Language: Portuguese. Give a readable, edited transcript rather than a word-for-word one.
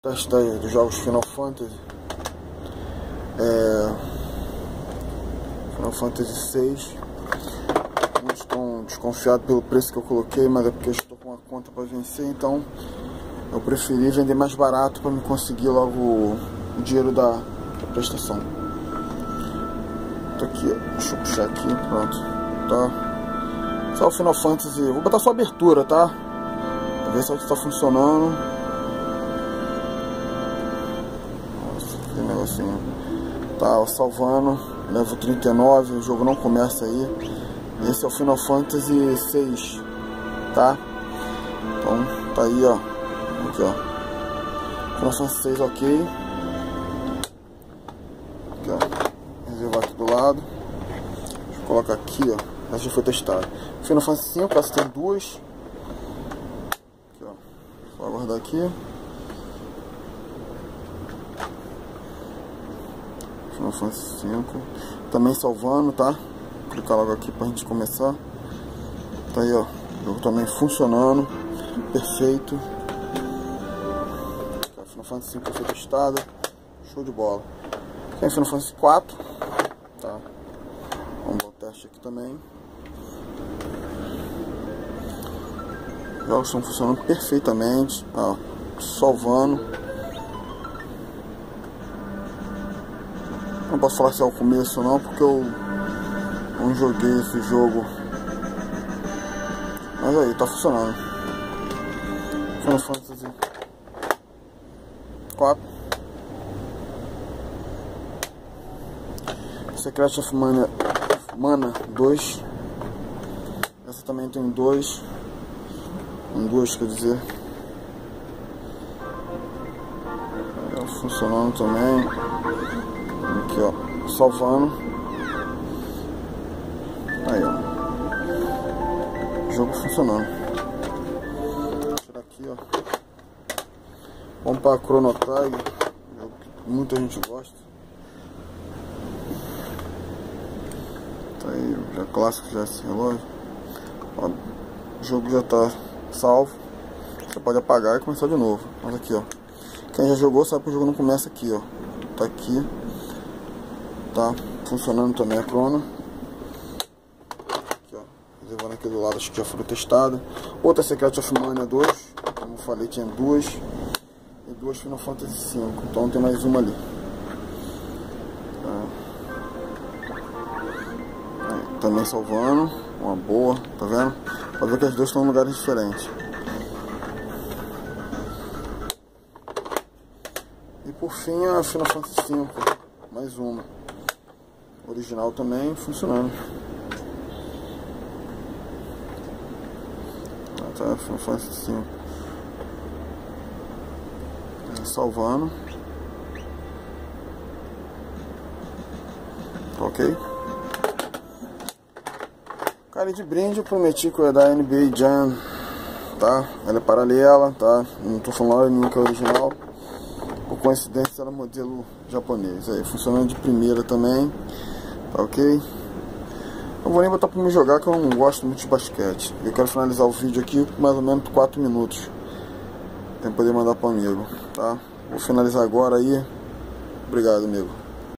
Teste dos jogos Final Fantasy. Final Fantasy VI. Muitos estão desconfiados pelo preço que eu coloquei, mas é porque eu estou com uma conta para vencer, então eu preferi vender mais barato para me conseguir logo o dinheiro da prestação. Tá aqui, deixa eu puxar aqui, pronto, tá? Só o Final Fantasy, vou botar só a abertura, tá? Pra ver se está funcionando. Que negocinho. Tá salvando, level 39, o jogo não começa aí. Esse é o Final Fantasy VI, tá? Então tá aí, ó. Aqui, ó. Final Fantasy VI, ok. Aqui, ó. Reservar aqui do lado. Deixa eu colocar aqui, ó. Essa já foi testada. Final Fantasy V, essa tem duas. Aqui, ó. Só aguardar aqui. Final Fantasy V. Também salvando, tá? Vou clicar logo aqui pra gente começar. Tá aí, ó. O jogo também funcionando. Perfeito. Final Fantasy V foi testado. Show de bola. Tem Final Fantasy IV. Tá? Vamos dar o teste aqui também. Os jogos estão funcionando perfeitamente. Ó, salvando. Não posso falar se é o começo ou não, porque eu não joguei esse jogo. Mas aí, tá funcionando. Final Fantasy IV. Secret of Mana 2. Essa também tem duas, quer dizer. Funcionando também. Aqui, ó, salvando. Aí, ó, o jogo funcionando. Vou tirar aqui, ó. Vamos para Chrono Trigger, jogo que muita gente gosta. Tá aí, já clássico, já esse relógio. Ó, o jogo já tá salvo. Você pode apagar e começar de novo. Mas aqui, ó, quem já jogou sabe que o jogo não começa aqui, ó. Tá aqui. Tá funcionando também a Chrono. Aqui, ó, reservando aqui do lado, acho que já foram testadas. Outra Secret of Mana 2, como eu falei, tinha duas. E duas Final Fantasy V, então tem mais uma ali. Aí, também salvando, uma boa, tá vendo? Pode ver que as duas estão em lugares diferentes. E por fim a Final Fantasy V, mais uma. Original também funcionando. Tá, Final Fantasy V. Salvando. Tá ok? Cara, de brinde eu prometi que eu ia dar NBA Jam, tá? Ela é paralela, tá? Não tô falando nenhum que é original. Por coincidência ela é modelo japonês. Aí, funcionando de primeira também. Tá ok? Não vou nem botar pra me jogar, que eu não gosto muito de basquete. Eu quero finalizar o vídeo aqui com mais ou menos 4 minutos. Pra poder mandar pro amigo, tá? Vou finalizar agora aí. Obrigado, amigo.